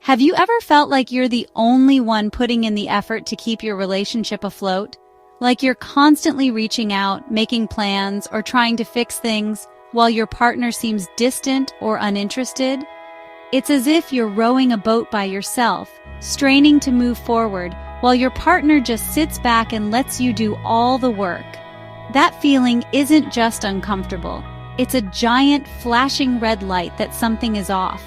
Have you ever felt like you're the only one putting in the effort to keep your relationship afloat? Like you're constantly reaching out, making plans, or trying to fix things while your partner seems distant or uninterested? It's as if you're rowing a boat by yourself, straining to move forward, while your partner just sits back and lets you do all the work. That feeling isn't just uncomfortable. It's a giant, flashing red light that something is off.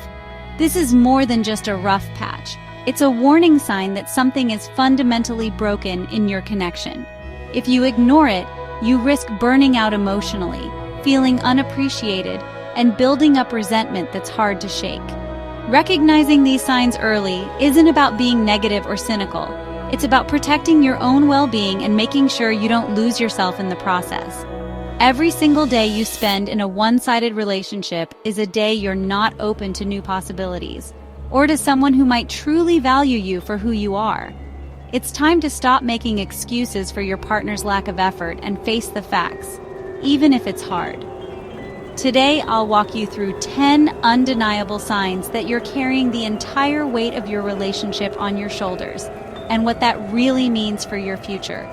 This is more than just a rough patch. It's a warning sign that something is fundamentally broken in your connection. If you ignore it, you risk burning out emotionally, feeling unappreciated, and building up resentment that's hard to shake. Recognizing these signs early isn't about being negative or cynical. It's about protecting your own well-being and making sure you don't lose yourself in the process. Every single day you spend in a one-sided relationship is a day you're not open to new possibilities, or to someone who might truly value you for who you are. It's time to stop making excuses for your partner's lack of effort and face the facts, even if it's hard. Today, I'll walk you through 10 undeniable signs that you're carrying the entire weight of your relationship on your shoulders, and what that really means for your future.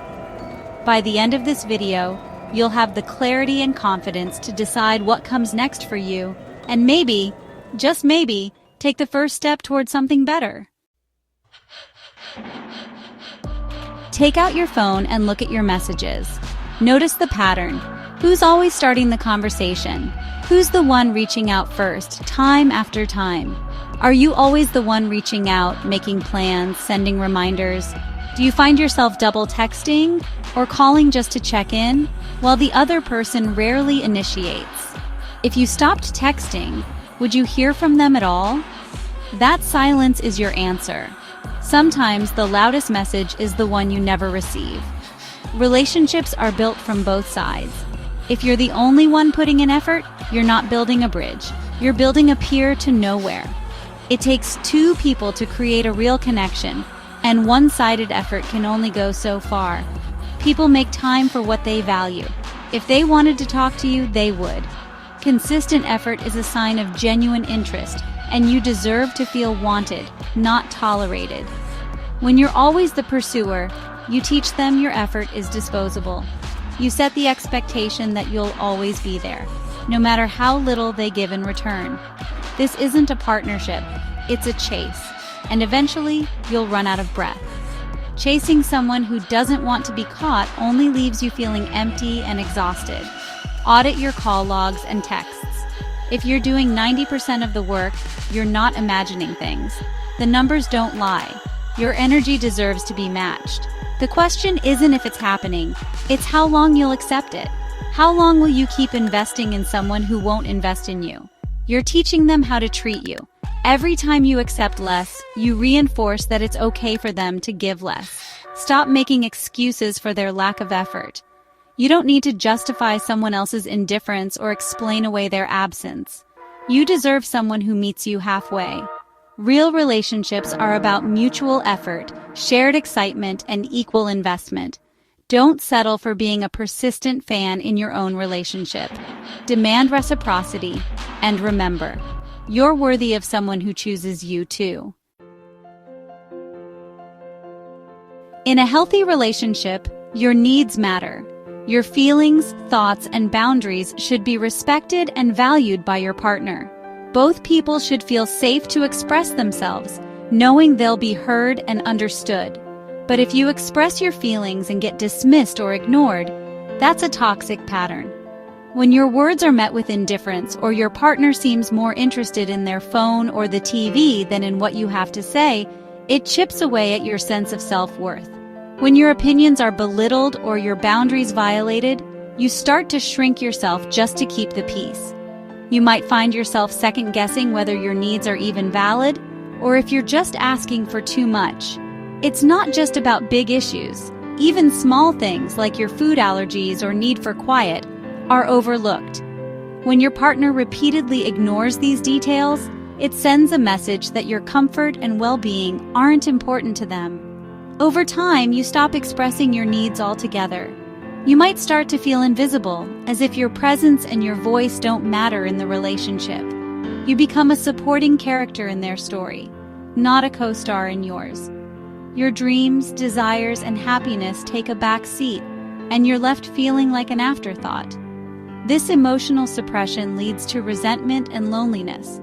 By the end of this video, you'll have the clarity and confidence to decide what comes next for you, and maybe, just maybe, take the first step towards something better. Take out your phone and look at your messages. Notice the pattern. Who's always starting the conversation? Who's the one reaching out first, time after time? Are you always the one reaching out, making plans, sending reminders? Do you find yourself double texting or calling just to check in, while the other person rarely initiates? If you stopped texting, would you hear from them at all? That silence is your answer. Sometimes the loudest message is the one you never receive. Relationships are built from both sides. If you're the only one putting in effort, you're not building a bridge. You're building a pier to nowhere. It takes two people to create a real connection, and one-sided effort can only go so far. People make time for what they value. If they wanted to talk to you, they would. Consistent effort is a sign of genuine interest, and you deserve to feel wanted, not tolerated. When you're always the pursuer, you teach them your effort is disposable. You set the expectation that you'll always be there, no matter how little they give in return. This isn't a partnership, it's a chase, and eventually you'll run out of breath. Chasing someone who doesn't want to be caught only leaves you feeling empty and exhausted. Audit your call logs and texts. If you're doing 90% of the work, you're not imagining things. The numbers don't lie. Your energy deserves to be matched. The question isn't if it's happening, it's how long you'll accept it. How long will you keep investing in someone who won't invest in you? You're teaching them how to treat you. Every time you accept less, you reinforce that it's okay for them to give less. Stop making excuses for their lack of effort. You don't need to justify someone else's indifference or explain away their absence. You deserve someone who meets you halfway. Real relationships are about mutual effort, shared excitement, and equal investment. Don't settle for being a persistent fan in your own relationship. Demand reciprocity, and remember, you're worthy of someone who chooses you too. In a healthy relationship, your needs matter. Your feelings, thoughts, and boundaries should be respected and valued by your partner. Both people should feel safe to express themselves, knowing they'll be heard and understood. But if you express your feelings and get dismissed or ignored, that's a toxic pattern. When your words are met with indifference or your partner seems more interested in their phone or the TV than in what you have to say, it chips away at your sense of self-worth. When your opinions are belittled or your boundaries violated, you start to shrink yourself just to keep the peace. You might find yourself second-guessing whether your needs are even valid, or if you're just asking for too much. It's not just about big issues. Even small things like your food allergies or need for quiet are overlooked. When your partner repeatedly ignores these details, it sends a message that your comfort and well-being aren't important to them. Over time, you stop expressing your needs altogether. You might start to feel invisible, as if your presence and your voice don't matter in the relationship. You become a supporting character in their story. not a co-star in yours. Your dreams, desires, and happiness take a back seat, and you're left feeling like an afterthought. This emotional suppression leads to resentment and loneliness.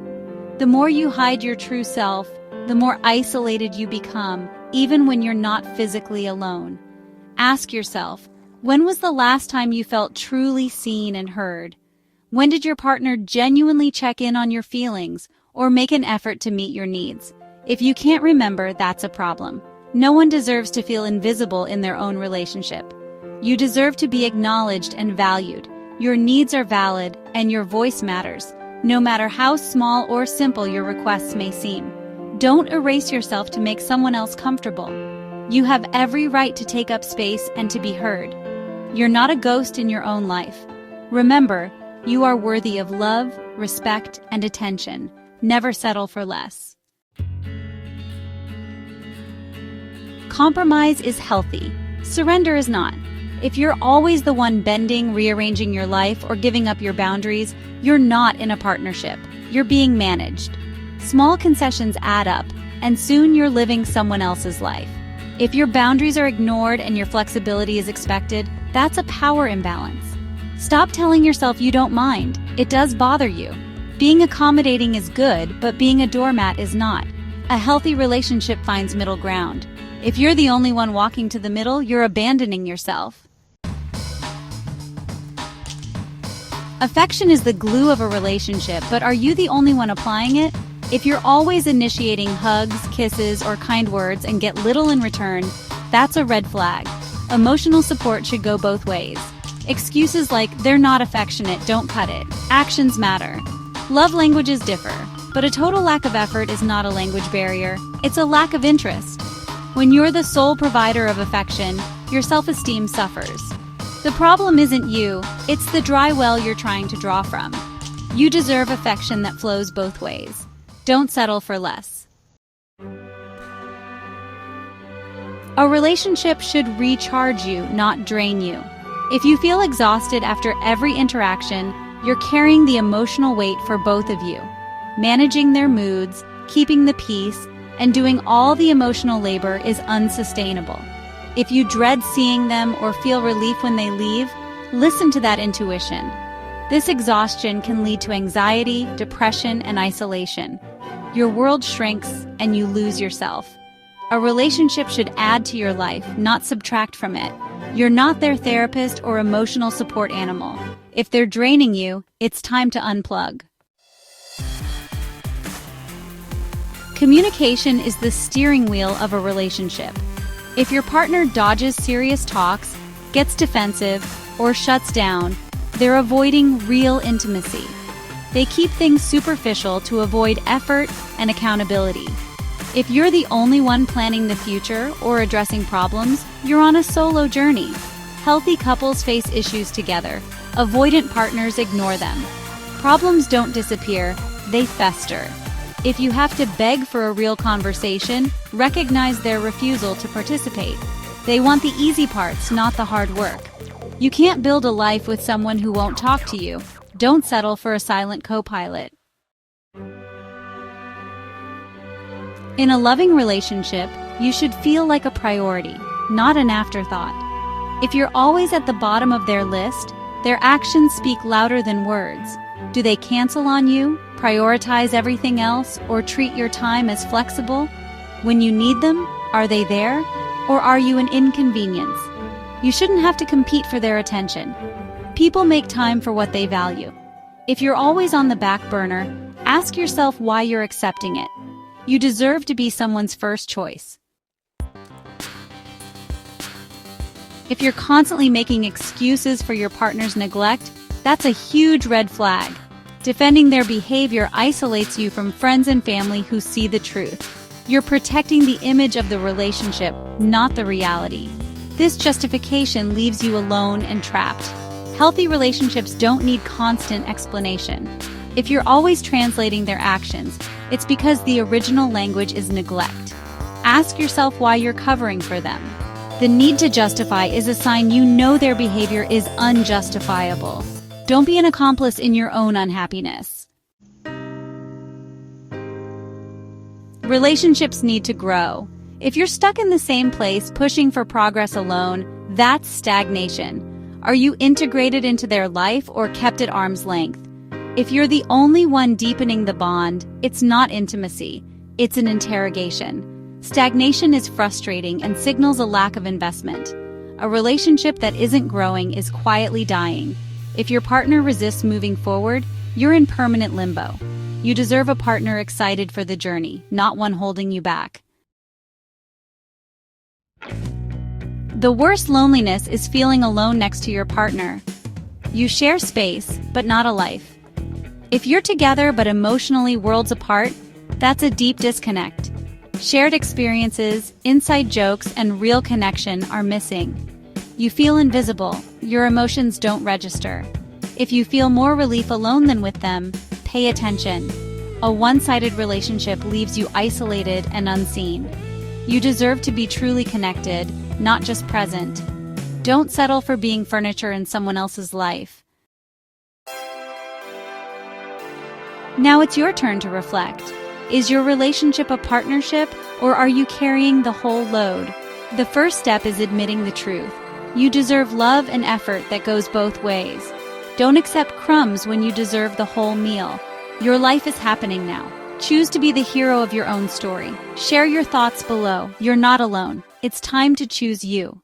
The more you hide your true self, the more isolated you become, even when you're not physically alone. Ask yourself, when was the last time you felt truly seen and heard? When did your partner genuinely check in on your feelings or make an effort to meet your needs? If you can't remember, that's a problem. No one deserves to feel invisible in their own relationship. You deserve to be acknowledged and valued. Your needs are valid, and your voice matters, no matter how small or simple your requests may seem. Don't erase yourself to make someone else comfortable. You have every right to take up space and to be heard. You're not a ghost in your own life. Remember, you are worthy of love, respect, and attention. Never settle for less. Compromise is healthy. Surrender is not. If you're always the one bending, rearranging your life, or giving up your boundaries, you're not in a partnership. You're being managed. Small concessions add up, and soon you're living someone else's life. If your boundaries are ignored and your flexibility is expected, that's a power imbalance. Stop telling yourself you don't mind. It does bother you. Being accommodating is good, but being a doormat is not. A healthy relationship finds middle ground. If you're the only one walking to the middle, you're abandoning yourself. Affection is the glue of a relationship, but are you the only one applying it? If you're always initiating hugs, kisses, or kind words and get little in return, that's a red flag. Emotional support should go both ways. Excuses like, "they're not affectionate," don't cut it. Actions matter. Love languages differ, but a total lack of effort is not a language barrier. It's a lack of interest. When you're the sole provider of affection, your self-esteem suffers. The problem isn't you, it's the dry well you're trying to draw from. You deserve affection that flows both ways. Don't settle for less. A relationship should recharge you, not drain you. If you feel exhausted after every interaction, you're carrying the emotional weight for both of you. Managing their moods, keeping the peace, and doing all the emotional labor is unsustainable. If you dread seeing them or feel relief when they leave, listen to that intuition. This exhaustion can lead to anxiety, depression, and isolation. Your world shrinks and you lose yourself. A relationship should add to your life, not subtract from it. You're not their therapist or emotional support animal. If they're draining you, it's time to unplug. Communication is the steering wheel of a relationship. If your partner dodges serious talks, gets defensive, or shuts down, they're avoiding real intimacy. They keep things superficial to avoid effort and accountability. If you're the only one planning the future or addressing problems, you're on a solo journey. Healthy couples face issues together. Avoidant partners ignore them. Problems don't disappear, they fester. If you have to beg for a real conversation, recognize their refusal to participate. They want the easy parts, not the hard work. You can't build a life with someone who won't talk to you. Don't settle for a silent co-pilot. In a loving relationship, you should feel like a priority, not an afterthought. If you're always at the bottom of their list, their actions speak louder than words. Do they cancel on you, prioritize everything else, or treat your time as flexible? When you need them, are they there? Or are you an inconvenience? You shouldn't have to compete for their attention. People make time for what they value. If you're always on the back burner, ask yourself why you're accepting it. You deserve to be someone's first choice. If you're constantly making excuses for your partner's neglect, that's a huge red flag. Defending their behavior isolates you from friends and family who see the truth. You're protecting the image of the relationship, not the reality. This justification leaves you alone and trapped. Healthy relationships don't need constant explanation. If you're always translating their actions, it's because the original language is neglect. Ask yourself why you're covering for them. The need to justify is a sign you know their behavior is unjustifiable. Don't be an accomplice in your own unhappiness. Relationships need to grow. If you're stuck in the same place, pushing for progress alone, that's stagnation. Are you integrated into their life or kept at arm's length? If you're the only one deepening the bond, it's not intimacy, it's an interrogation. Stagnation is frustrating and signals a lack of investment. A relationship that isn't growing is quietly dying. If your partner resists moving forward, you're in permanent limbo. You deserve a partner excited for the journey, not one holding you back. The worst loneliness is feeling alone next to your partner. You share space, but not a life. If you're together but emotionally worlds apart, that's a deep disconnect. Shared experiences, inside jokes, and real connection are missing. You feel invisible, your emotions don't register. If you feel more relief alone than with them, pay attention. A one-sided relationship leaves you isolated and unseen. You deserve to be truly connected, not just present. Don't settle for being furniture in someone else's life. Now it's your turn to reflect. Is your relationship a partnership, or are you carrying the whole load? The first step is admitting the truth. You deserve love and effort that goes both ways. Don't accept crumbs when you deserve the whole meal. Your life is happening now. Choose to be the hero of your own story. Share your thoughts below. You're not alone. It's time to choose you.